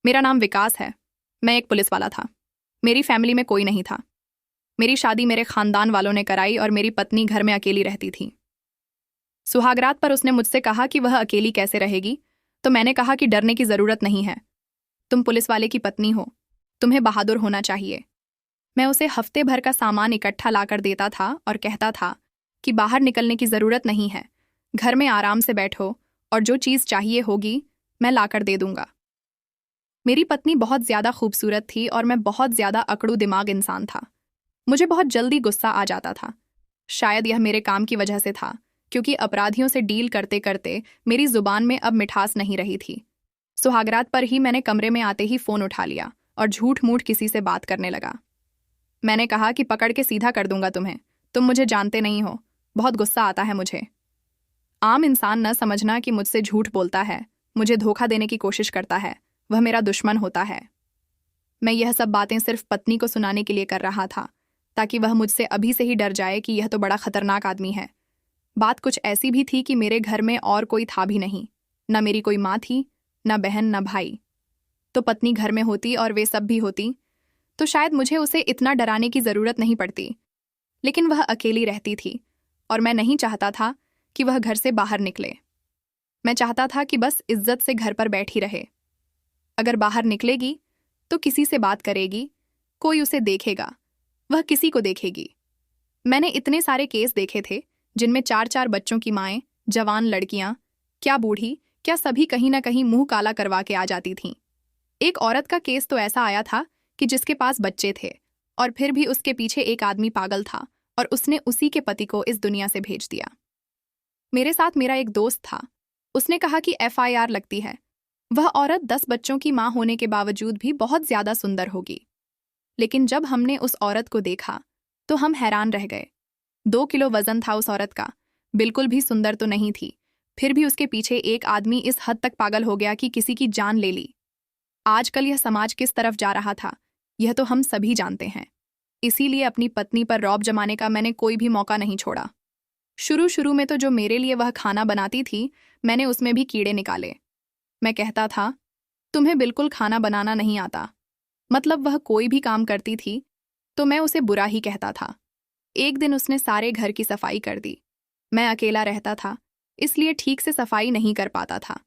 मेरा नाम विकास है। मैं एक पुलिस वाला था। मेरी फैमिली में कोई नहीं था। मेरी शादी मेरे खानदान वालों ने कराई और मेरी पत्नी घर में अकेली रहती थी। सुहागरात पर उसने मुझसे कहा कि वह अकेली कैसे रहेगी, तो मैंने कहा कि डरने की जरूरत नहीं है। तुम पुलिस वाले की पत्नी हो, तुम्हें बहादुर होना चाहिए। मैं उसे हफ्ते भर का सामान इकट्ठा लाकर देता था और कहता था कि बाहर निकलने की जरूरत नहीं है, घर में आराम से बैठो और जो चीज़ चाहिए होगी मैं लाकर दे दूंगा। मेरी पत्नी बहुत ज़्यादा खूबसूरत थी और मैं बहुत ज़्यादा अकड़ू दिमाग इंसान था। मुझे बहुत जल्दी गुस्सा आ जाता था। शायद यह मेरे काम की वजह से था, क्योंकि अपराधियों से डील करते करते मेरी जुबान में अब मिठास नहीं रही थी। सुहागरात पर ही मैंने कमरे में आते ही फ़ोन उठा लिया और झूठ मूठ किसी से बात करने लगा। मैंने कहा कि पकड़ के सीधा कर दूंगा तुम्हें, तुम मुझे जानते नहीं हो, बहुत गुस्सा आता है मुझे। आम इंसान न समझना कि मुझसे झूठ बोलता है, मुझे धोखा देने की कोशिश करता है, वह मेरा दुश्मन होता है। मैं यह सब बातें सिर्फ पत्नी को सुनाने के लिए कर रहा था, ताकि वह मुझसे अभी से ही डर जाए कि यह तो बड़ा खतरनाक आदमी है। बात कुछ ऐसी भी थी कि मेरे घर में और कोई था भी नहीं, न मेरी कोई माँ थी, न बहन, न भाई। तो पत्नी घर में होती और वे सब भी होती, तो शायद मुझे उसे इतना डराने की जरूरत नहीं पड़ती। लेकिन वह अकेली रहती थी और मैं नहीं चाहता था कि वह घर से बाहर निकले। मैं चाहता था कि बस इज्जत से घर पर बैठी रहे। अगर बाहर निकलेगी तो किसी से बात करेगी, कोई उसे देखेगा, वह किसी को देखेगी। मैंने इतने सारे केस देखे थे जिनमें 4-4 बच्चों की माएं, जवान लड़कियां, क्या बूढ़ी, क्या सभी कहीं ना कहीं मुंह काला करवा के आ जाती थीं। एक औरत का केस तो ऐसा आया था कि जिसके पास बच्चे थे और फिर भी उसके पीछे एक आदमी पागल था और उसने उसी के पति को इस दुनिया से भेज दिया। मेरे साथ मेरा एक दोस्त था। उसने कहा कि FIR लगती है। वह औरत 10 बच्चों की मां होने के बावजूद भी बहुत ज्यादा सुंदर होगी। लेकिन जब हमने उस औरत को देखा तो हम हैरान रह गए। 2 किलो वजन था उस औरत का, बिल्कुल भी सुंदर तो नहीं थी। फिर भी उसके पीछे एक आदमी इस हद तक पागल हो गया कि किसी की जान ले ली। आजकल यह समाज किस तरफ जा रहा था, यह तो हम सभी जानते हैं। इसीलिए अपनी पत्नी पर रौब जमाने का मैंने कोई भी मौका नहीं छोड़ा। शुरू शुरू में तो जो मेरे लिए वह खाना बनाती थी, मैंने उसमें भी कीड़े निकाले। मैं कहता था, तुम्हें बिल्कुल खाना बनाना नहीं आता। मतलब वह कोई भी काम करती थी तो मैं उसे बुरा ही कहता था। एक दिन उसने सारे घर की सफाई कर दी। मैं अकेला रहता था, इसलिए ठीक से सफाई नहीं कर पाता था।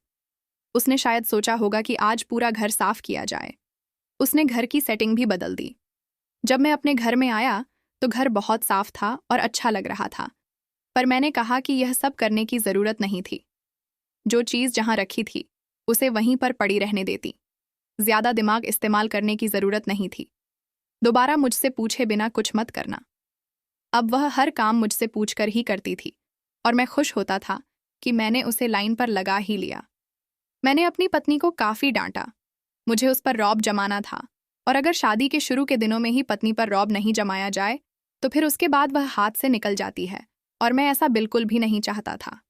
उसने शायद सोचा होगा कि आज पूरा घर साफ किया जाए। उसने घर की सेटिंग भी बदल दी। जब मैं अपने घर में आया तो घर बहुत साफ था और अच्छा लग रहा था, पर मैंने कहा कि यह सब करने की जरूरत नहीं थी। जो चीज़ जहां रखी थी उसे वहीं पर पड़ी रहने देती। ज्यादा दिमाग इस्तेमाल करने की जरूरत नहीं थी। दोबारा मुझसे पूछे बिना कुछ मत करना। अब वह हर काम मुझसे पूछकर ही करती थी और मैं खुश होता था कि मैंने उसे लाइन पर लगा ही लिया। मैंने अपनी पत्नी को काफी डांटा। मुझे उस पर रौब जमाना था, और अगर शादी के शुरू के दिनों में ही पत्नी पर रौब नहीं जमाया जाए तो फिर उसके बाद वह हाथ से निकल जाती है, और मैं ऐसा बिल्कुल भी नहीं चाहता था।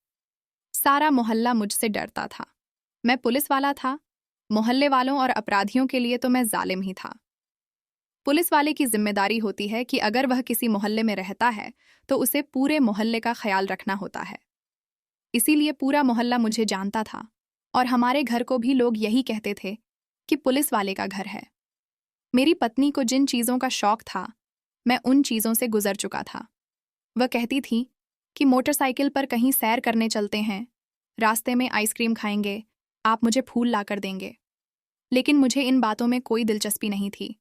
सारा मोहल्ला मुझसे डरता था। मैं पुलिस वाला था। मोहल्ले वालों और अपराधियों के लिए तो मैं जालिम ही था। पुलिस वाले की जिम्मेदारी होती है कि अगर वह किसी मोहल्ले में रहता है तो उसे पूरे मोहल्ले का ख्याल रखना होता है। इसीलिए पूरा मोहल्ला मुझे जानता था और हमारे घर को भी लोग यही कहते थे कि पुलिस वाले का घर है। मेरी पत्नी को जिन चीज़ों का शौक था, मैं उन चीज़ों से गुजर चुका था। वह कहती थी कि मोटरसाइकिल पर कहीं सैर करने चलते हैं, रास्ते में आइसक्रीम खाएंगे, आप मुझे फूल लाकर देंगे। लेकिन मुझे इन बातों में कोई दिलचस्पी नहीं थी।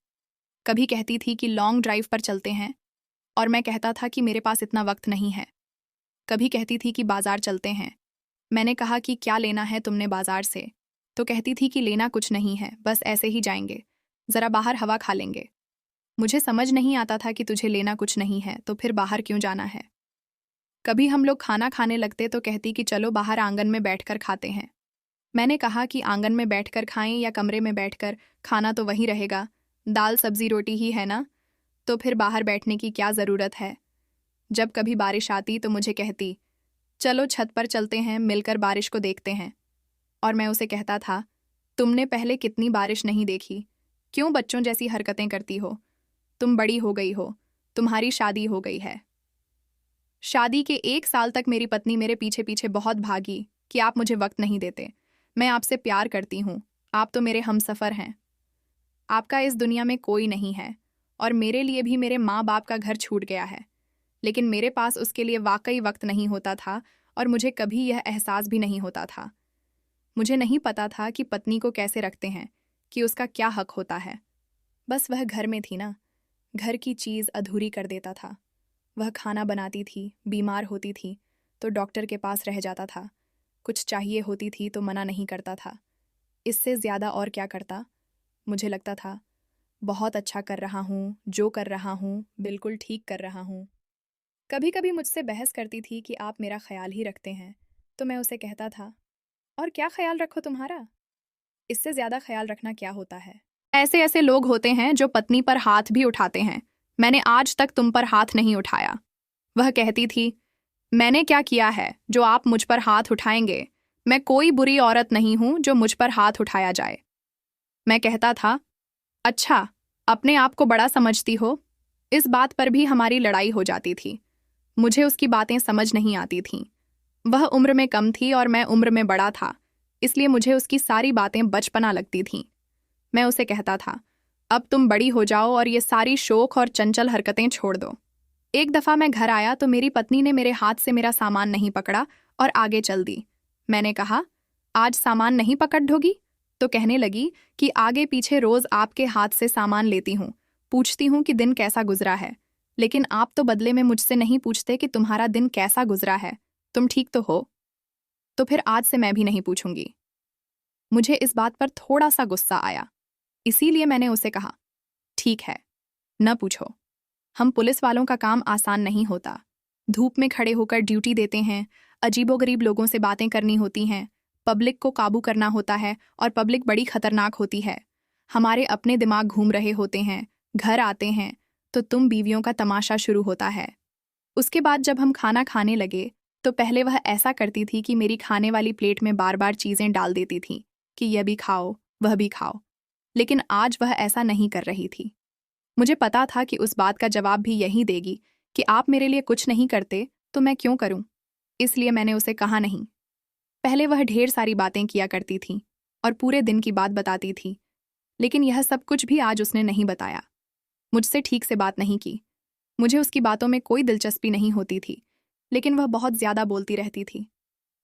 कभी कहती थी कि लॉन्ग ड्राइव पर चलते हैं, और मैं कहता था कि मेरे पास इतना वक्त नहीं है। कभी कहती थी कि बाजार चलते हैं। मैंने कहा कि क्या लेना है तुमने बाजार से, तो कहती थी कि लेना कुछ नहीं है, बस ऐसे ही जाएंगे, जरा बाहर हवा खा लेंगे। मुझे समझ नहीं आता था कि तुझे लेना कुछ नहीं है तो फिर बाहर क्यों जाना है। कभी हम लोग खाना खाने लगते तो कहती कि चलो बाहर आंगन में बैठकर खाते हैं। मैंने कहा कि आंगन में बैठकर खाएं या कमरे में बैठकर, खाना तो वही रहेगा, दाल सब्जी रोटी ही है ना, तो फिर बाहर बैठने की क्या ज़रूरत है। जब कभी बारिश आती तो मुझे कहती, चलो छत पर चलते हैं, मिलकर बारिश को देखते हैं। और मैं उसे कहता था, तुमने पहले कितनी बारिश नहीं देखी, क्यों बच्चों जैसी हरकतें करती हो, तुम बड़ी हो गई हो, तुम्हारी शादी हो गई है। शादी के 1 साल तक मेरी पत्नी मेरे पीछे पीछे बहुत भागी कि आप मुझे वक्त नहीं देते, मैं आपसे प्यार करती हूँ, आप तो मेरे हमसफ़र हैं। आपका इस दुनिया में कोई नहीं है और मेरे लिए भी मेरे माँ बाप का घर छूट गया है, लेकिन मेरे पास उसके लिए वाकई वक्त नहीं होता था और मुझे कभी यह एहसास भी नहीं होता था। मुझे नहीं पता था कि पत्नी को कैसे रखते हैं, कि उसका क्या हक होता है। बस वह घर में थी ना, घर की चीज़ अधूरी कर देता था। वह खाना बनाती थी, बीमार होती थी तो डॉक्टर के पास रह जाता था, कुछ चाहिए होती थी तो मना नहीं करता था। इससे ज़्यादा और क्या करता? मुझे लगता था बहुत अच्छा कर रहा हूँ, जो कर रहा हूँ बिल्कुल ठीक कर रहा हूँ। कभी कभी मुझसे बहस करती थी कि आप मेरा ख्याल ही रखते हैं, तो मैं उसे कहता था, और क्या ख्याल रखो तुम्हारा? इससे ज़्यादा ख्याल रखना क्या होता है? ऐसे ऐसे लोग होते हैं जो पत्नी पर हाथ भी उठाते हैं। मैंने आज तक तुम पर हाथ नहीं उठाया। वह कहती थी, मैंने क्या किया है जो आप मुझ पर हाथ उठाएंगे? मैं कोई बुरी औरत नहीं हूं जो मुझ पर हाथ उठाया जाए। मैं कहता था, अच्छा, अपने आप को बड़ा समझती हो। इस बात पर भी हमारी लड़ाई हो जाती थी। मुझे उसकी बातें समझ नहीं आती थीं। वह उम्र में कम थी और मैं उम्र में बड़ा था, इसलिए मुझे उसकी सारी बातें बचपना लगती थीं। मैं उसे कहता था, अब तुम बड़ी हो जाओ और ये सारी शोख और चंचल हरकतें छोड़ दो। एक दफ़ा मैं घर आया तो मेरी पत्नी ने मेरे हाथ से मेरा सामान नहीं पकड़ा और आगे चल दी। मैंने कहा, आज सामान नहीं पकड़ ढोगी? तो कहने लगी कि आगे पीछे रोज आपके हाथ से सामान लेती हूँ, पूछती हूँ कि दिन कैसा गुजरा है, लेकिन आप तो बदले में मुझसे नहीं पूछते कि तुम्हारा दिन कैसा गुजरा है, तुम ठीक तो हो? तो फिर आज से मैं भी नहीं पूछूंगी। मुझे इस बात पर थोड़ा सा गुस्सा आया, इसीलिए मैंने उसे कहा, ठीक है, न पूछो। हम पुलिस वालों का काम आसान नहीं होता। धूप में खड़े होकर ड्यूटी देते हैं, अजीबोगरीब लोगों से बातें करनी होती हैं, पब्लिक को काबू करना होता है और पब्लिक बड़ी खतरनाक होती है। हमारे अपने दिमाग घूम रहे होते हैं, घर आते हैं तो तुम बीवियों का तमाशा शुरू होता है। उसके बाद जब हम खाना खाने लगे तो पहले वह ऐसा करती थी कि मेरी खाने वाली प्लेट में बार बार चीज़ें डाल देती थी कि यह भी खाओ, वह भी खाओ, लेकिन आज वह ऐसा नहीं कर रही थी। मुझे पता था कि उस बात का जवाब भी यही देगी कि आप मेरे लिए कुछ नहीं करते तो मैं क्यों करूं? इसलिए मैंने उसे कहा नहीं। पहले वह ढेर सारी बातें किया करती थी और पूरे दिन की बात बताती थी, लेकिन यह सब कुछ भी आज उसने नहीं बताया। मुझसे ठीक से बात नहीं की। मुझे उसकी बातों में कोई दिलचस्पी नहीं होती थी, लेकिन वह बहुत ज्यादा बोलती रहती थी।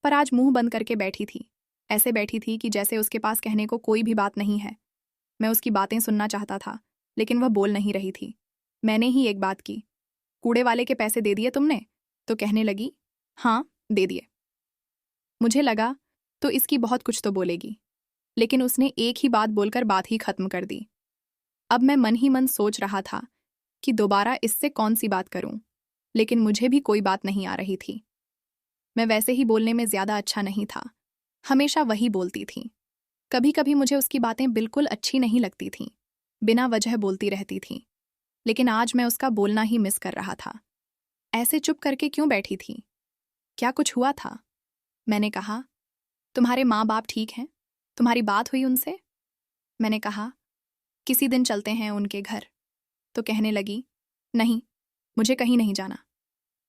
पर आज मुंह बंद करके बैठी थी, ऐसे बैठी थी कि जैसे उसके पास कहने को कोई भी बात नहीं है। मैं उसकी बातें सुनना चाहता था, लेकिन वह बोल नहीं रही थी। मैंने ही एक बात की, कूड़े वाले के पैसे दे दिए तुमने? तो कहने लगी, हाँ, दे दिए। मुझे लगा तो इसकी बहुत कुछ तो बोलेगी, लेकिन उसने एक ही बात बोलकर बात ही खत्म कर दी। अब मैं मन ही मन सोच रहा था कि दोबारा इससे कौन सी बात करूं, लेकिन मुझे भी कोई बात नहीं आ रही थी। मैं वैसे ही बोलने में ज्यादा अच्छा नहीं था, हमेशा वही बोलती थी। कभी कभी मुझे उसकी बातें बिल्कुल अच्छी नहीं लगती थीं, बिना वजह बोलती रहती थी, लेकिन आज मैं उसका बोलना ही मिस कर रहा था। ऐसे चुप करके क्यों बैठी थी? क्या कुछ हुआ था? मैंने कहा, तुम्हारे माँ बाप ठीक हैं? तुम्हारी बात हुई उनसे? मैंने कहा, किसी दिन चलते हैं उनके घर। तो कहने लगी, नहीं, मुझे कहीं नहीं जाना,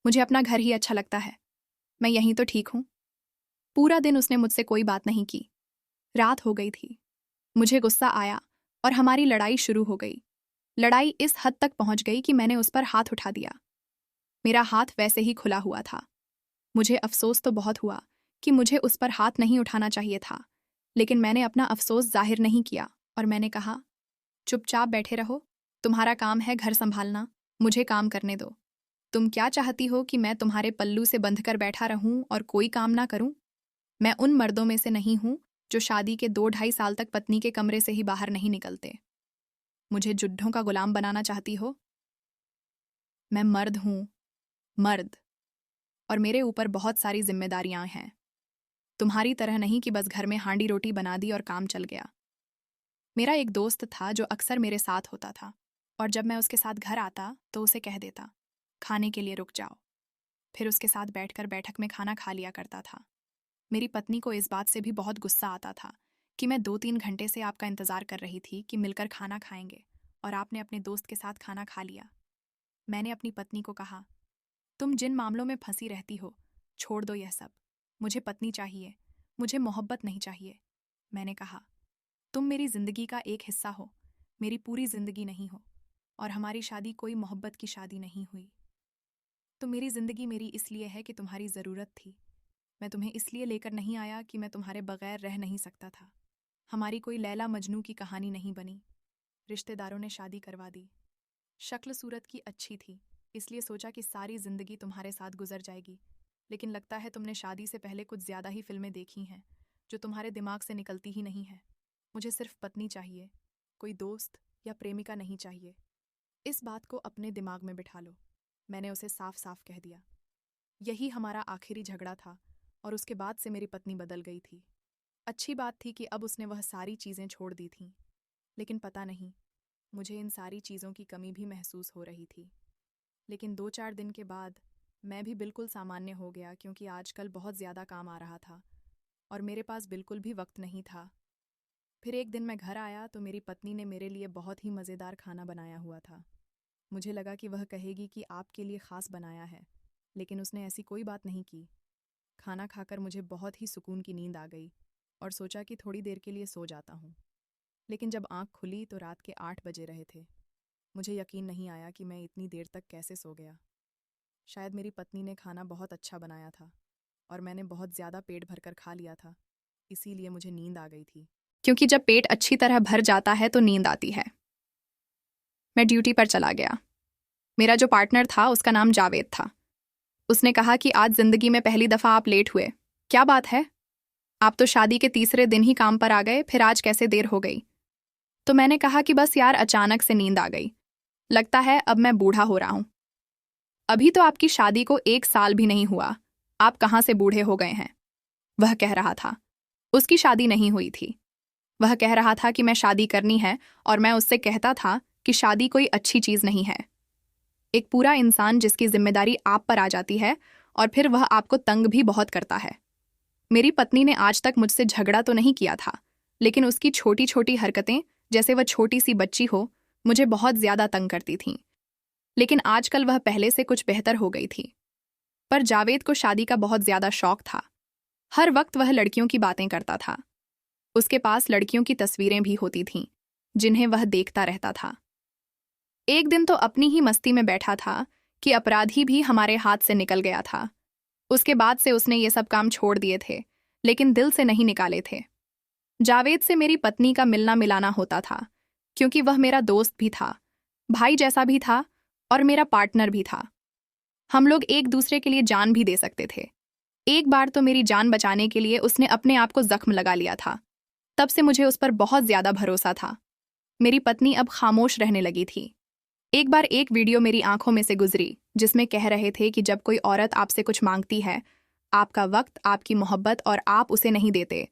मुझे अपना घर ही अच्छा लगता है, मैं यहीं तो ठीक हूँ। पूरा दिन उसने मुझसे कोई बात नहीं की। रात हो गई थी, मुझे गुस्सा आया और हमारी लड़ाई शुरू हो गई। लड़ाई इस हद तक पहुंच गई कि मैंने उस पर हाथ उठा दिया। मेरा हाथ वैसे ही खुला हुआ था। मुझे अफसोस तो बहुत हुआ कि मुझे उस पर हाथ नहीं उठाना चाहिए था, लेकिन मैंने अपना अफसोस जाहिर नहीं किया और मैंने कहा, चुपचाप बैठे रहो, तुम्हारा काम है घर संभालना, मुझे काम करने दो। तुम क्या चाहती हो कि मैं तुम्हारे पल्लू से बंधकर बैठा रहूं और कोई काम ना करूं? मैं उन मर्दों में से नहीं हूं जो शादी के 2-2.5 साल तक पत्नी के कमरे से ही बाहर नहीं निकलते। मुझे जुड्ढों का गुलाम बनाना चाहती हो? मैं मर्द हूं, मर्द, और मेरे ऊपर बहुत सारी जिम्मेदारियां हैं। तुम्हारी तरह नहीं कि बस घर में हांडी रोटी बना दी और काम चल गया। मेरा एक दोस्त था जो अक्सर मेरे साथ होता था, और जब मैं उसके साथ घर आता तो उसे कह देता, खाने के लिए रुक जाओ। फिर उसके साथ बैठकर बैठक में खाना खा लिया करता था। मेरी पत्नी को इस बात से भी बहुत गुस्सा आता था कि मैं 2-3 घंटे से आपका इंतजार कर रही थी कि मिलकर खाना खाएंगे, और आपने अपने दोस्त के साथ खाना खा लिया। मैंने अपनी पत्नी को कहा, तुम जिन मामलों में फंसी रहती हो, छोड़ दो यह सब। मुझे पत्नी चाहिए, मुझे मोहब्बत नहीं चाहिए। मैंने कहा, तुम मेरी जिंदगी का एक हिस्सा हो, मेरी पूरी जिंदगी नहीं हो, और हमारी शादी कोई मोहब्बत की शादी नहीं हुई। तो मेरी जिंदगी मेरी इसलिए है कि तुम्हारी ज़रूरत थी। मैं तुम्हें इसलिए लेकर नहीं आया कि मैं तुम्हारे बगैर रह नहीं सकता था। हमारी कोई लैला मजनू की कहानी नहीं बनी। रिश्तेदारों ने शादी करवा दी। शक्ल सूरत की अच्छी थी, इसलिए सोचा कि सारी जिंदगी तुम्हारे साथ गुजर जाएगी। लेकिन लगता है तुमने शादी से पहले कुछ ज़्यादा ही फिल्में देखी हैं, जो तुम्हारे दिमाग से निकलती ही नहीं है। मुझे सिर्फ पत्नी चाहिए, कोई दोस्त या प्रेमिका नहीं चाहिए। इस बात को अपने दिमाग में बिठा लो, मैंने उसे साफ साफ कह दिया। यही हमारा आखिरी झगड़ा था और उसके बाद से मेरी पत्नी बदल गई थी। अच्छी बात थी कि अब उसने वह सारी चीज़ें छोड़ दी थीं, लेकिन पता नहीं, मुझे इन सारी चीज़ों की कमी भी महसूस हो रही थी। लेकिन 2-4 दिन के बाद मैं भी बिल्कुल सामान्य हो गया, क्योंकि आजकल बहुत ज़्यादा काम आ रहा था और मेरे पास बिल्कुल भी वक्त नहीं था। फिर एक दिन मैं घर आया तो मेरी पत्नी ने मेरे लिए बहुत ही मज़ेदार खाना बनाया हुआ था। मुझे लगा कि वह कहेगी कि आपके लिए ख़ास बनाया है, लेकिन उसने ऐसी कोई बात नहीं की। खाना खाकर मुझे बहुत ही सुकून की नींद आ गई और सोचा कि थोड़ी देर के लिए सो जाता हूँ। लेकिन जब आँख खुली तो रात के 8 बजे रहे थे। मुझे यकीन नहीं आया कि मैं इतनी देर तक कैसे सो गया। शायद मेरी पत्नी ने खाना बहुत अच्छा बनाया था और मैंने बहुत ज़्यादा पेट भरकर खा लिया था, इसीलिए मुझे नींद आ गई थी। क्योंकि जब पेट अच्छी तरह भर जाता है तो नींद आती है। मैं ड्यूटी पर चला गया। मेरा जो पार्टनर था उसका नाम जावेद था। उसने कहा कि आज जिंदगी में पहली दफ़ा आप लेट हुए। क्या बात है? आप तो शादी के तीसरे दिन ही काम पर आ गए, फिर आज कैसे देर हो गई? तो मैंने कहा कि बस यार, अचानक से नींद आ गई। लगता है अब मैं बूढ़ा हो रहा हूं। अभी तो आपकी शादी को 1 साल भी नहीं हुआ, आप कहाँ से बूढ़े हो गए हैं? वह कह रहा था। उसकी शादी नहीं हुई थी। वह कह रहा था कि मैं शादी करनी है और मैं उससे कहता था कि शादी कोई अच्छी चीज़ नहीं है। एक पूरा इंसान जिसकी जिम्मेदारी आप पर आ जाती है और फिर वह आपको तंग भी बहुत करता है। मेरी पत्नी ने आज तक मुझसे झगड़ा तो नहीं किया था, लेकिन उसकी छोटी छोटी हरकतें, जैसे वह छोटी सी बच्ची हो, मुझे बहुत ज़्यादा तंग करती थीं। लेकिन आजकल वह पहले से कुछ बेहतर हो गई थी। पर जावेद को शादी का बहुत ज़्यादा शौक था। हर वक्त वह लड़कियों की बातें करता था। उसके पास लड़कियों की तस्वीरें भी होती थीं, जिन्हें वह देखता रहता था। एक दिन तो अपनी ही मस्ती में बैठा था कि अपराधी भी हमारे हाथ से निकल गया था। उसके बाद से उसने ये सब काम छोड़ दिए थे, लेकिन दिल से नहीं निकाले थे। जावेद से मेरी पत्नी का मिलना मिलाना होता था, क्योंकि वह मेरा दोस्त भी था, भाई जैसा भी था और मेरा पार्टनर भी था। हम लोग एक दूसरे के लिए जान भी दे सकते थे। एक बार तो मेरी जान बचाने के लिए उसने अपने आप को जख्म लगा लिया था। तब से मुझे उस पर बहुत ज्यादा भरोसा था। मेरी पत्नी अब खामोश रहने लगी थी। एक बार एक वीडियो मेरी आंखों में से गुजरी, जिसमें कह रहे थे कि जब कोई औरत आपसे कुछ मांगती है, आपका वक्त, आपकी मोहब्बत, और आप उसे नहीं देते,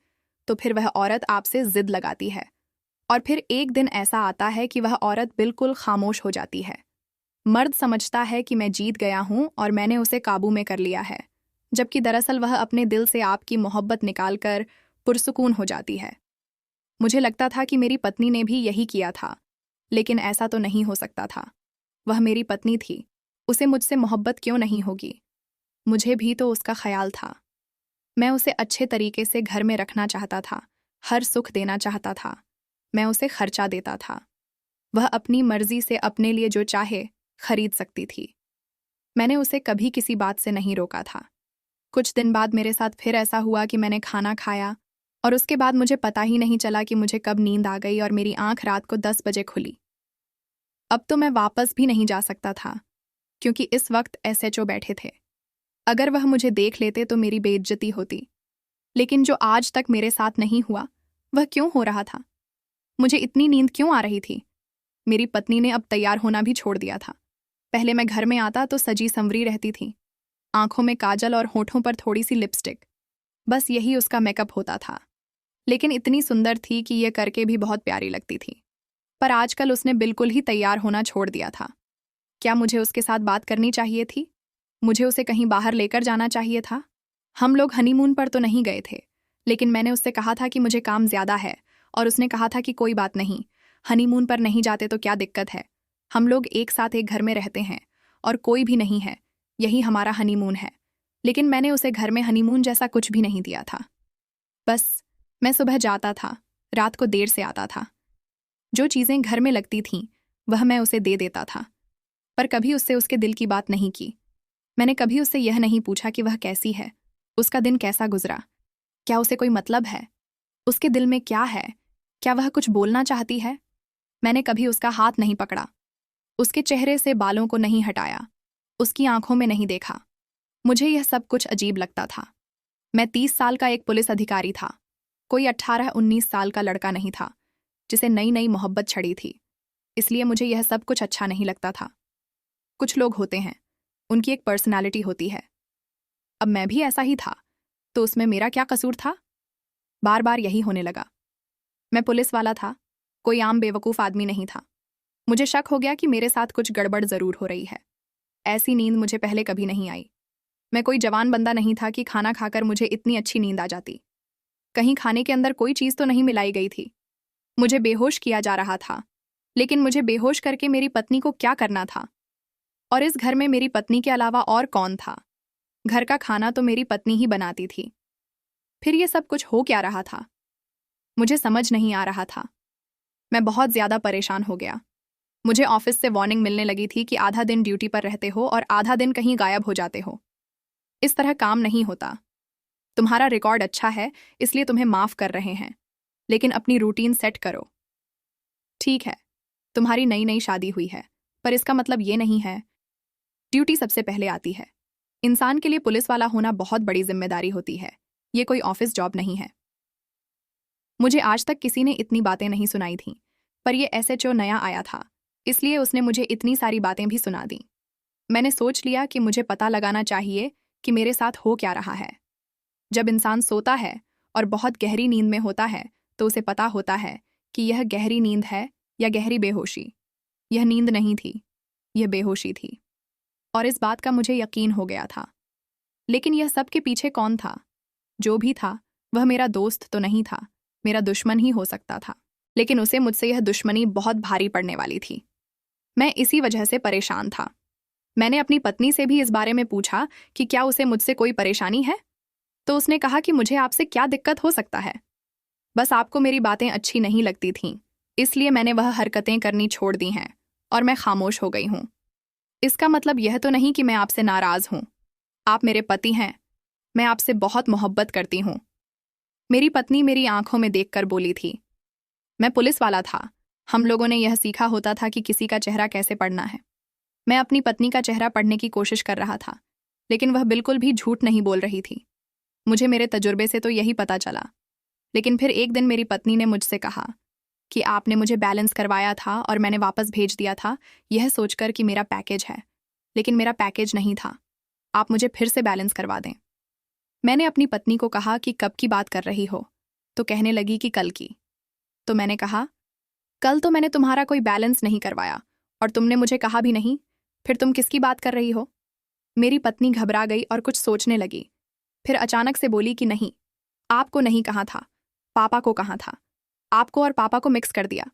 तो फिर वह औरत आपसे जिद लगाती है। और फिर एक दिन ऐसा आता है कि वह औरत बिल्कुल खामोश हो जाती है। मर्द समझता है कि मैं जीत गया हूं और मैंने उसे काबू में कर लिया है, जबकि दरअसल वह अपने दिल से आपकी मोहब्बत निकालकर पुरसुकून हो जाती है। मुझे लगता था कि मेरी पत्नी ने भी यही किया था, लेकिन ऐसा तो नहीं हो सकता था। वह मेरी पत्नी थी, उसे मुझसे मोहब्बत क्यों नहीं होगी? मुझे भी तो उसका ख्याल था। मैं उसे अच्छे तरीके से घर में रखना चाहता था, हर सुख देना चाहता था। मैं उसे खर्चा देता था। वह अपनी मर्जी से अपने लिए जो चाहे खरीद सकती थी। मैंने उसे कभी किसी बात से नहीं रोका था। कुछ दिन बाद मेरे साथ फिर ऐसा हुआ कि मैंने खाना खाया और उसके बाद मुझे पता ही नहीं चला कि मुझे कब नींद आ गई और मेरी आंख रात को 10 बजे खुली। अब तो मैं वापस भी नहीं जा सकता था, क्योंकि इस वक्त एसएचओ बैठे थे। अगर वह मुझे देख लेते तो मेरी बेइज्जती होती। लेकिन जो आज तक मेरे साथ नहीं हुआ, वह क्यों हो रहा था? मुझे इतनी नींद क्यों आ रही थी? मेरी पत्नी ने अब तैयार होना भी छोड़ दिया था। पहले मैं घर में आता तो सजी संवरी रहती थी, आंखों में काजल और होठों पर थोड़ी सी लिपस्टिक। बस यही उसका मेकअप होता था। लेकिन इतनी सुंदर थी कि ये करके भी बहुत प्यारी लगती थी। पर आजकल उसने बिल्कुल ही तैयार होना छोड़ दिया था। क्या मुझे उसके साथ बात करनी चाहिए थी? मुझे उसे कहीं बाहर लेकर जाना चाहिए था। हम लोग हनीमून पर तो नहीं गए थे, लेकिन मैंने उससे कहा था कि मुझे काम ज्यादा है, और उसने कहा था कि कोई बात नहीं, हनीमून पर नहीं जाते तो क्या दिक्कत है? हम लोग एक साथ एक घर में रहते हैं और कोई भी नहीं है, यही हमारा हनीमून है। लेकिन मैंने उसे घर में हनीमून जैसा कुछ भी नहीं दिया था। बस मैं सुबह जाता था, रात को देर से आता था। जो चीज़ें घर में लगती थीं वह मैं उसे दे देता था, पर कभी उससे उसके दिल की बात नहीं की। मैंने कभी उससे यह नहीं पूछा कि वह कैसी है, उसका दिन कैसा गुजरा, क्या उसे कोई मतलब है, उसके दिल में क्या है, क्या वह कुछ बोलना चाहती है। मैंने कभी उसका हाथ नहीं पकड़ा, उसके चेहरे से बालों को नहीं हटाया, उसकी आंखों में नहीं देखा। मुझे यह सब कुछ अजीब लगता था। मैं 30 साल का एक पुलिस अधिकारी था, कोई 18-19 साल का लड़का नहीं था जिसे नई नई मोहब्बत छड़ी थी। इसलिए मुझे यह सब कुछ अच्छा नहीं लगता था। कुछ लोग होते हैं, उनकी एक पर्सनालिटी होती है। अब मैं भी ऐसा ही था, तो उसमें मेरा क्या कसूर था? बार बार यही होने लगा। मैं पुलिस वाला था, कोई आम बेवकूफ़ आदमी नहीं था। मुझे शक हो गया कि मेरे साथ कुछ गड़बड़ ज़रूर हो रही है। ऐसी नींद मुझे पहले कभी नहीं आई। मैं कोई जवान बंदा नहीं था कि खाना खाकर मुझे इतनी अच्छी नींद आ जाती। कहीं खाने के अंदर कोई चीज़ तो नहीं मिलाई गई थी। मुझे बेहोश किया जा रहा था, लेकिन मुझे बेहोश करके मेरी पत्नी को क्या करना था? और इस घर में मेरी पत्नी के अलावा और कौन था? घर का खाना तो मेरी पत्नी ही बनाती थी। फिर ये सब कुछ हो क्या रहा था? मुझे समझ नहीं आ रहा था। मैं बहुत ज़्यादा परेशान हो गया। मुझे ऑफिस से वार्निंग मिलने लगी थी कि आधा दिन ड्यूटी पर रहते हो और आधा दिन कहीं गायब हो जाते हो। इस तरह काम नहीं होता। तुम्हारा रिकॉर्ड अच्छा है, इसलिए तुम्हें माफ़ कर रहे हैं, लेकिन अपनी रूटीन सेट करो। ठीक है, तुम्हारी नई नई शादी हुई है, पर इसका मतलब ये नहीं है। ड्यूटी सबसे पहले आती है। इंसान के लिए पुलिस वाला होना बहुत बड़ी जिम्मेदारी होती है। ये कोई ऑफिस जॉब नहीं है। मुझे आज तक किसी ने इतनी बातें नहीं सुनाई थीं, पर यह एसएचओ नया आया था, इसलिए उसने मुझे इतनी सारी बातें भी सुना दी। मैंने सोच लिया कि मुझे पता लगाना चाहिए कि मेरे साथ हो क्या रहा है। जब इंसान सोता है और बहुत गहरी नींद में होता है, तो उसे पता होता है कि यह गहरी नींद है या गहरी बेहोशी। यह नींद नहीं थी, यह बेहोशी थी, और इस बात का मुझे यकीन हो गया था। लेकिन यह सब के पीछे कौन था? जो भी था, वह मेरा दोस्त तो नहीं था, मेरा दुश्मन ही हो सकता था। लेकिन उसे मुझसे यह दुश्मनी बहुत भारी पड़ने वाली थी। मैं इसी वजह से परेशान था। मैंने अपनी पत्नी से भी इस बारे में पूछा कि क्या उसे मुझसे कोई परेशानी है, तो उसने कहा कि मुझे आपसे क्या दिक्कत हो सकता है, बस आपको मेरी बातें अच्छी नहीं लगती थीं, इसलिए मैंने वह हरकतें करनी छोड़ दी हैं और मैं खामोश हो गई हूँ। इसका मतलब यह तो नहीं कि मैं आपसे नाराज़ हूँ। आप मेरे पति हैं, मैं आपसे बहुत मोहब्बत करती हूँ। मेरी पत्नी मेरी आंखों में देखकर बोली थी। मैं पुलिस वाला था, हम लोगों ने यह सीखा होता था कि किसी का चेहरा कैसे पढ़ना है। मैं अपनी पत्नी का चेहरा पढ़ने की कोशिश कर रहा था, लेकिन वह बिल्कुल भी झूठ नहीं बोल रही थी। मुझे मेरे तजुर्बे से तो यही पता चला। लेकिन फिर एक दिन मेरी पत्नी ने मुझसे कहा कि आपने मुझे बैलेंस करवाया था और मैंने वापस भेज दिया था, यह सोचकर कि मेरा पैकेज है, लेकिन मेरा पैकेज नहीं था। आप मुझे फिर से बैलेंस करवा दें। मैंने अपनी पत्नी को कहा कि कब की बात कर रही हो, तो कहने लगी कि कल की। तो मैंने कहा, कल तो मैंने तुम्हारा कोई बैलेंस नहीं करवाया और तुमने मुझे कहा भी नहीं, फिर तुम किसकी बात कर रही हो? मेरी पत्नी घबरा गई और कुछ सोचने लगी। फिर अचानक से बोली कि नहीं, आपको नहीं कहा था, पापा को कहा था। आपको और पापा को मिक्स कर दिया।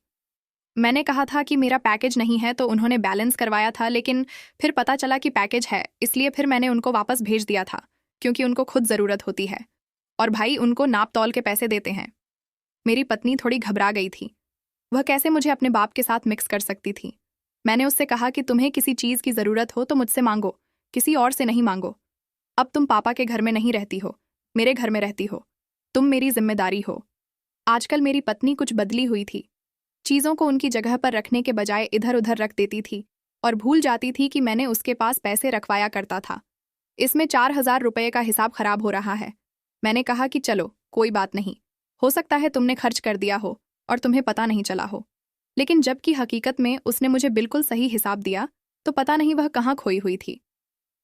मैंने कहा था कि मेरा पैकेज नहीं है, तो उन्होंने बैलेंस करवाया था, लेकिन फिर पता चला कि पैकेज है, इसलिए फिर मैंने उनको वापस भेज दिया था, क्योंकि उनको खुद ज़रूरत होती है और भाई उनको नाप तौल के पैसे देते हैं। मेरी पत्नी थोड़ी घबरा गई थी। वह कैसे मुझे अपने बाप के साथ मिक्स कर सकती थी? मैंने उससे कहा कि तुम्हें किसी चीज़ की ज़रूरत हो तो मुझसे मांगो, किसी और से नहीं मांगो। अब तुम पापा के घर में नहीं रहती हो, मेरे घर में रहती हो। तुम मेरी जिम्मेदारी हो। आजकल मेरी पत्नी कुछ बदली हुई थी। चीज़ों को उनकी जगह पर रखने के बजाय इधर उधर रख देती थी और भूल जाती थी कि मैंने उसके पास पैसे रखवाया करता था। इसमें 4,000 रुपये का हिसाब खराब हो रहा है। मैंने कहा कि चलो कोई बात नहीं, हो सकता है तुमने खर्च कर दिया हो और तुम्हें पता नहीं चला हो। लेकिन जबकि हकीकत में उसने मुझे बिल्कुल सही हिसाब दिया, तो पता नहीं वह कहाँ खोई हुई थी।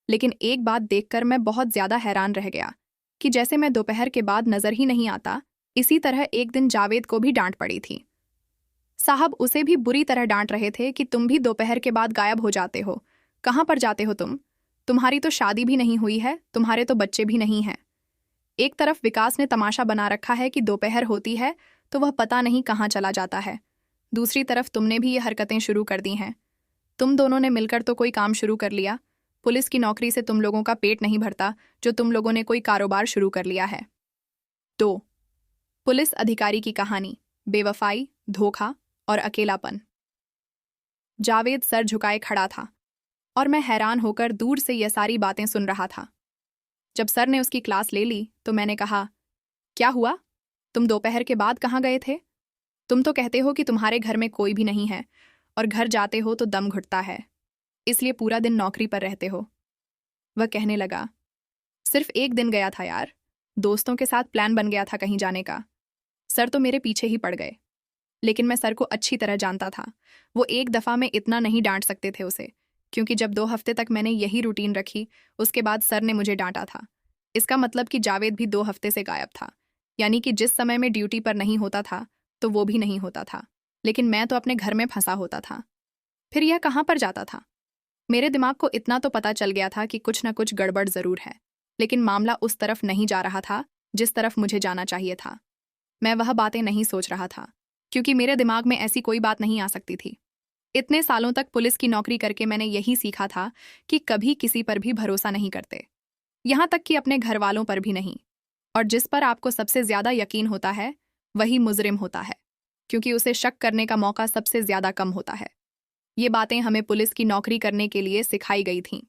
लेकिन एक बात देखकर मैं बहुत ज़्यादा हैरान रह गया कि जैसे मैं दोपहर के बाद नज़र ही नहीं आता, इसी तरह एक दिन जावेद को भी डांट पड़ी थी। साहब उसे भी बुरी तरह डांट रहे थे कि तुम भी दोपहर के बाद गायब हो जाते हो, कहाँ पर जाते हो तुम? तुम्हारी तो शादी भी नहीं हुई है, तुम्हारे तो बच्चे भी नहीं हैं। एक तरफ विकास ने तमाशा बना रखा है कि दोपहर होती है तो वह पता नहीं कहाँ चला जाता है, दूसरी तरफ तुमने भी ये हरकतें शुरू कर दी हैं। तुम दोनों ने मिलकर तो कोई काम शुरू कर लिया। पुलिस की नौकरी से तुम लोगों का पेट नहीं भरता, जो तुम लोगों ने कोई कारोबार शुरू कर लिया है। 2. पुलिस अधिकारी की कहानी बेवफाई, धोखा और अकेलापन। जावेद सर झुकाए खड़ा था और मैं हैरान होकर दूर से यह सारी बातें सुन रहा था। जब सर ने उसकी क्लास ले ली तो मैंने कहा, क्या हुआ? तुम दोपहर के बाद कहाँ गए थे? तुम तो कहते हो कि तुम्हारे घर में कोई भी नहीं है और घर जाते हो तो दम घुटता है, इसलिए पूरा दिन नौकरी पर रहते हो। वह कहने लगा, सिर्फ एक दिन गया था यार, दोस्तों के साथ प्लान बन गया था कहीं जाने का। सर तो मेरे पीछे ही पड़ गए, लेकिन मैं सर को अच्छी तरह जानता था। वो एक दफ़ा में इतना नहीं डांट सकते थे उसे, क्योंकि जब 2 हफ्ते तक मैंने यही रूटीन रखी, उसके बाद सर ने मुझे डांटा था। इसका मतलब कि जावेद भी 2 हफ्ते से गायब था, यानी कि जिस समय में ड्यूटी पर नहीं होता था तो वो भी नहीं होता था, लेकिन मैं तो अपने घर में फंसा होता था। फिर यह कहाँ पर जाता था? मेरे दिमाग को इतना तो पता चल गया था कि कुछ न कुछ गड़बड़ ज़रूर है, लेकिन मामला उस तरफ नहीं जा रहा था जिस तरफ मुझे जाना चाहिए था। मैं वह बातें नहीं सोच रहा था, क्योंकि मेरे दिमाग में ऐसी कोई बात नहीं आ सकती थी। इतने सालों तक पुलिस की नौकरी करके मैंने यही सीखा था कि कभी किसी पर भी भरोसा नहीं करते, यहाँ तक कि अपने घर वालों पर भी नहीं। और जिस पर आपको सबसे ज़्यादा यकीन होता है वही मुजरिम होता है, क्योंकि उसे शक करने का मौका सबसे ज़्यादा कम होता है। ये बातें हमें पुलिस की नौकरी करने के लिए सिखाई गई थीं,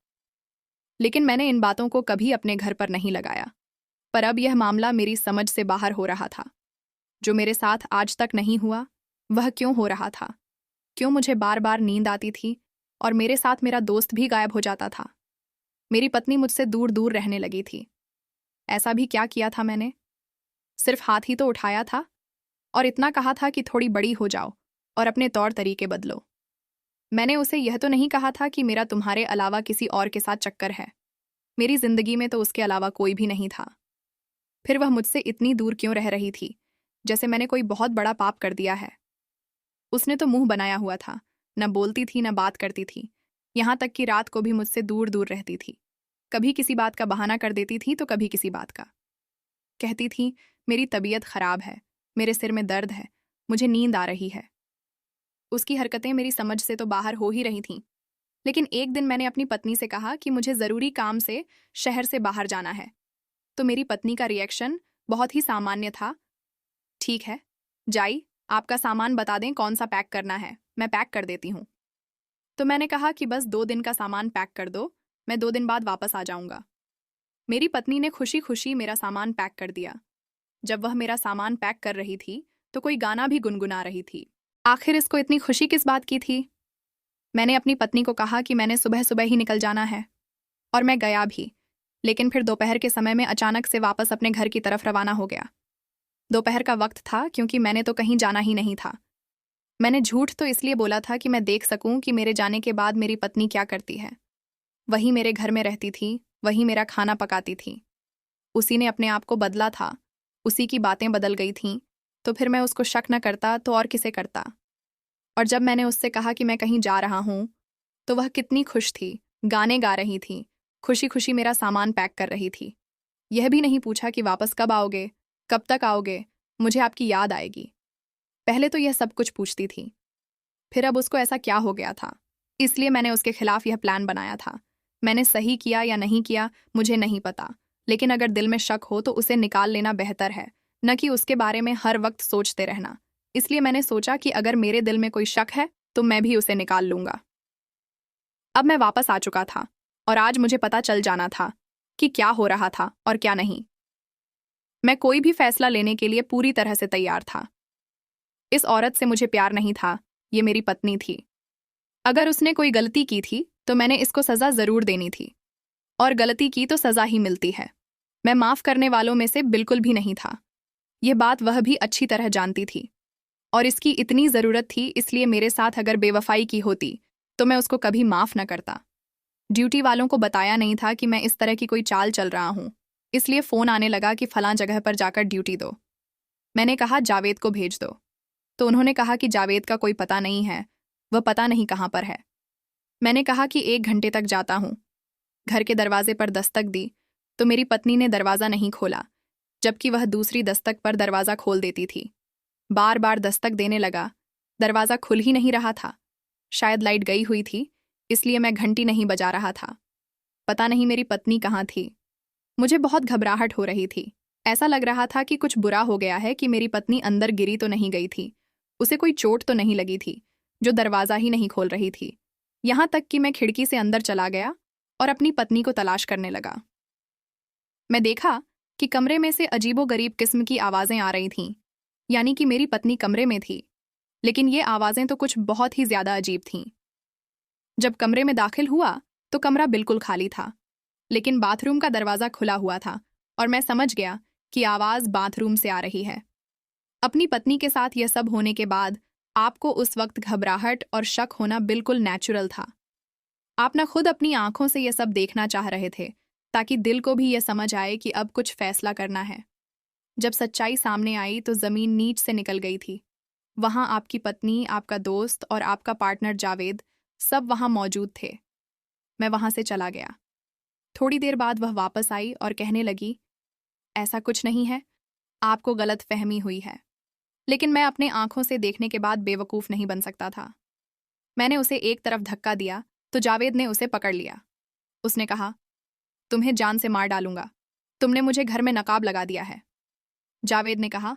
लेकिन मैंने इन बातों को कभी अपने घर पर नहीं लगाया। पर अब यह मामला मेरी समझ से बाहर हो रहा था। जो मेरे साथ आज तक नहीं हुआ, वह क्यों हो रहा था? क्यों मुझे बार बार नींद आती थी और मेरे साथ मेरा दोस्त भी गायब हो जाता था? मेरी पत्नी मुझसे दूर दूर रहने लगी थी। ऐसा भी क्या किया था मैंने? सिर्फ हाथ ही तो उठाया था और इतना कहा था कि थोड़ी बड़ी हो जाओ और अपने तौर तरीके बदलो। मैंने उसे यह तो नहीं कहा था कि मेरा तुम्हारे अलावा किसी और के साथ चक्कर है। मेरी जिंदगी में तो उसके अलावा कोई भी नहीं था। फिर वह मुझसे इतनी दूर क्यों रह रही थी, जैसे मैंने कोई बहुत बड़ा पाप कर दिया है? उसने तो मुंह बनाया हुआ था, न बोलती थी न बात करती थी, यहाँ तक कि रात को भी मुझसे दूर दूर रहती थी। कभी किसी बात का बहाना कर देती थी तो कभी किसी बात का। कहती थी, मेरी तबीयत खराब है, मेरे सिर में दर्द है, मुझे नींद आ रही है। उसकी हरकतें मेरी समझ से तो बाहर हो ही रही थीं, लेकिन एक दिन मैंने अपनी पत्नी से कहा कि मुझे ज़रूरी काम से शहर से बाहर जाना है, तो मेरी पत्नी का रिएक्शन बहुत ही सामान्य था। ठीक है, जाई, आपका सामान बता दें कौन सा पैक करना है, मैं पैक कर देती हूँ। तो मैंने कहा कि बस 2 दिन का सामान पैक कर दो, मैं 2 दिन बाद वापस आ जाऊँगा। मेरी पत्नी ने खुशी खुशी मेरा सामान पैक कर दिया। जब वह मेरा सामान पैक कर रही थी तो कोई गाना भी गुनगुना रही थी। आखिर इसको इतनी खुशी किस बात की थी? मैंने अपनी पत्नी को कहा कि मैंने सुबह सुबह ही निकल जाना है, और मैं गया भी, लेकिन फिर दोपहर के समय में अचानक से वापस अपने घर की तरफ रवाना हो गया। दोपहर का वक्त था, क्योंकि मैंने तो कहीं जाना ही नहीं था। मैंने झूठ तो इसलिए बोला था कि मैं देख सकूं कि मेरे जाने के बाद मेरी पत्नी क्या करती है। वही मेरे घर में रहती थी, वही मेरा खाना पकाती थी। उसी ने अपने आप को बदला था, उसी की बातें बदल गई थीं, तो फिर मैं उसको शक न करता तो और किसे करता? और जब मैंने उससे कहा कि मैं कहीं जा रहा हूँ, तो वह कितनी खुश थी, गाने गा रही थी, खुशी खुशी मेरा सामान पैक कर रही थी। यह भी नहीं पूछा कि वापस कब आओगे, कब तक आओगे, मुझे आपकी याद आएगी। पहले तो यह सब कुछ पूछती थी, फिर अब उसको ऐसा क्या हो गया था? इसलिए मैंने उसके खिलाफ यह प्लान बनाया था। मैंने सही किया या नहीं किया मुझे नहीं पता, लेकिन अगर दिल में शक हो तो उसे निकाल लेना बेहतर है, न कि उसके बारे में हर वक्त सोचते रहना। इसलिए मैंने सोचा कि अगर मेरे दिल में कोई शक है तो मैं भी उसे निकाल लूंगा। अब मैं वापस आ चुका था और आज मुझे पता चल जाना था कि क्या हो रहा था और क्या नहीं। मैं कोई भी फैसला लेने के लिए पूरी तरह से तैयार था। इस औरत से मुझे प्यार नहीं था, ये मेरी पत्नी थी। अगर उसने कोई गलती की थी तो मैंने इसको सज़ा ज़रूर देनी थी, और गलती की तो सज़ा ही मिलती है। मैं माफ़ करने वालों में से बिल्कुल भी नहीं था। यह बात वह भी अच्छी तरह जानती थी, और इसकी इतनी ज़रूरत थी, इसलिए मेरे साथ अगर बेवफाई की होती तो मैं उसको कभी माफ़ न करता। ड्यूटी वालों को बताया नहीं था कि मैं इस तरह की कोई चाल चल रहा हूँ, इसलिए फ़ोन आने लगा कि फ़लाँ जगह पर जाकर ड्यूटी दो। मैंने कहा जावेद को भेज दो, तो उन्होंने कहा कि जावेद का कोई पता नहीं है, वह पता नहीं कहाँ पर है। मैंने कहा कि 1 घंटे तक जाता हूँ। घर के दरवाजे पर दस्तक दी तो मेरी पत्नी ने दरवाज़ा नहीं खोला, जबकि वह दूसरी दस्तक पर दरवाज़ा खोल देती थी। बार बार दस्तक देने लगा, दरवाज़ा खुल ही नहीं रहा था। शायद लाइट गई हुई थी, इसलिए मैं घंटी नहीं बजा रहा था। पता नहीं मेरी पत्नी कहाँ थी। मुझे बहुत घबराहट हो रही थी, ऐसा लग रहा था कि कुछ बुरा हो गया है कि मेरी पत्नी अंदर गिरी तो नहीं गई थी, उसे कोई चोट तो नहीं लगी थी, जो दरवाज़ा ही नहीं खोल रही थी। यहाँ तक कि मैं खिड़की से अंदर चला गया और अपनी पत्नी को तलाश करने लगा। मैं देखा कि कमरे में से अजीबोगरीब किस्म की आवाज़ें आ रही थीं, यानी कि मेरी पत्नी कमरे में थी, लेकिन ये आवाज़ें तो कुछ बहुत ही ज़्यादा अजीब थीं। जब कमरे में दाखिल हुआ तो कमरा बिल्कुल खाली था, लेकिन बाथरूम का दरवाज़ा खुला हुआ था और मैं समझ गया कि आवाज़ बाथरूम से आ रही है। अपनी पत्नी के साथ यह सब होने के बाद आपको उस वक्त घबराहट और शक होना बिल्कुल नेचुरल था। आप ना खुद अपनी आंखों से यह सब देखना चाह रहे थे, ताकि दिल को भी यह समझ आए कि अब कुछ फैसला करना है। जब सच्चाई सामने आई तो ज़मीन नीच से निकल गई थी। वहाँ आपकी पत्नी, आपका दोस्त और आपका पार्टनर जावेद सब वहाँ मौजूद थे। मैं वहाँ से चला गया। थोड़ी देर बाद वह वापस आई और कहने लगी, ऐसा कुछ नहीं है, आपको गलत फहमी हुई है। लेकिन मैं अपने आंखों से देखने के बाद बेवकूफ़ नहीं बन सकता था। मैंने उसे एक तरफ धक्का दिया तो जावेद ने उसे पकड़ लिया। उसने कहा, तुम्हें जान से मार डालूंगा, तुमने मुझे घर में नकाब लगा दिया है। जावेद ने कहा,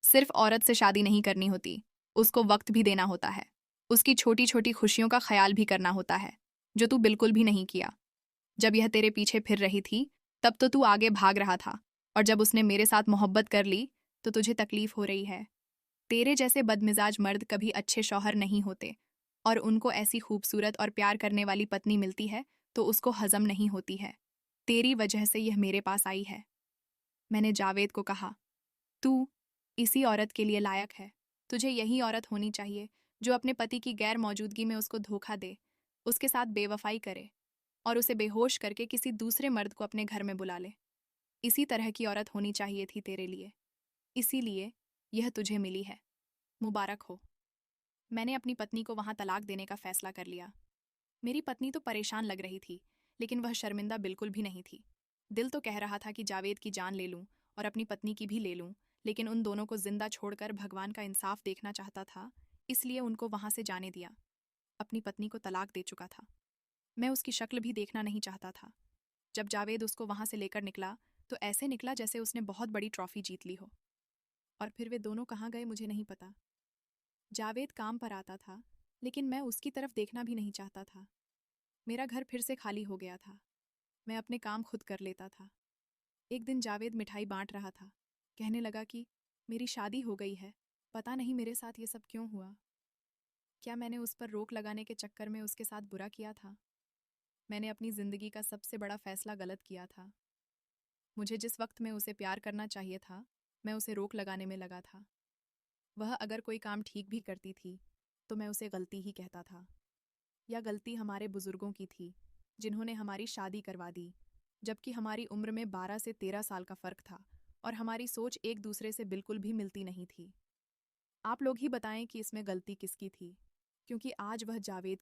सिर्फ औरत से शादी नहीं करनी होती, उसको वक्त भी देना होता है, उसकी छोटी छोटी खुशियों का ख्याल भी करना होता है, जो तू बिल्कुल भी नहीं किया। जब यह तेरे पीछे फिर रही थी तब तो तू आगे भाग रहा था, और जब उसने मेरे साथ मोहब्बत कर ली तो तुझे तकलीफ हो रही है। तेरे जैसे बदमिजाज मर्द कभी अच्छे शौहर नहीं होते, और उनको ऐसी खूबसूरत और प्यार करने वाली पत्नी मिलती है तो उसको हजम नहीं होती है। तेरी वजह से यह मेरे पास आई है। मैंने जावेद को कहा, तू इसी औरत के लिए लायक है। तुझे यही औरत होनी चाहिए जो अपने पति की गैर मौजूदगी में उसको धोखा दे, उसके साथ बेवफाई करे और उसे बेहोश करके किसी दूसरे मर्द को अपने घर में बुला ले। इसी तरह की औरत होनी चाहिए थी तेरे लिए, इसीलिए यह तुझे मिली है। मुबारक हो। मैंने अपनी पत्नी को वहां तलाक देने का फैसला कर लिया। मेरी पत्नी तो परेशान लग रही थी, लेकिन वह शर्मिंदा बिल्कुल भी नहीं थी। दिल तो कह रहा था कि जावेद की जान ले लूं और अपनी पत्नी की भी ले लूं, लेकिन उन दोनों को जिंदा छोड़कर भगवान का इंसाफ देखना चाहता था, इसलिए उनको वहां से जाने दिया। अपनी पत्नी को तलाक दे चुका था। मैं उसकी शक्ल भी देखना नहीं चाहता था। जब जावेद उसको वहां से लेकर निकला तो ऐसे निकला जैसे उसने बहुत बड़ी ट्रॉफी जीत ली हो। और फिर वे दोनों कहाँ गए मुझे नहीं पता। जावेद काम पर आता था, लेकिन मैं उसकी तरफ देखना भी नहीं चाहता था। मेरा घर फिर से खाली हो गया था। मैं अपने काम खुद कर लेता था। एक दिन जावेद मिठाई बांट रहा था। कहने लगा कि मेरी शादी हो गई है, पता नहीं मेरे साथ ये सब क्यों हुआ। क्या मैंने उस पर रोक लगाने के चक्कर में उसके साथ बुरा किया था? मैंने अपनी ज़िंदगी का सबसे बड़ा फैसला गलत किया था। मुझे जिस वक्त में उसे प्यार करना चाहिए था, मैं उसे रोक लगाने में लगा था। वह अगर कोई काम ठीक भी करती थी तो मैं उसे गलती ही कहता था। या गलती हमारे बुजुर्गों की थी, जिन्होंने हमारी शादी करवा दी, जबकि हमारी उम्र में 12 से 13 साल का फ़र्क था और हमारी सोच एक दूसरे से बिल्कुल भी मिलती नहीं थी। आप लोग ही बताएं कि इसमें गलती किसकी थी, क्योंकि आज वह जावेद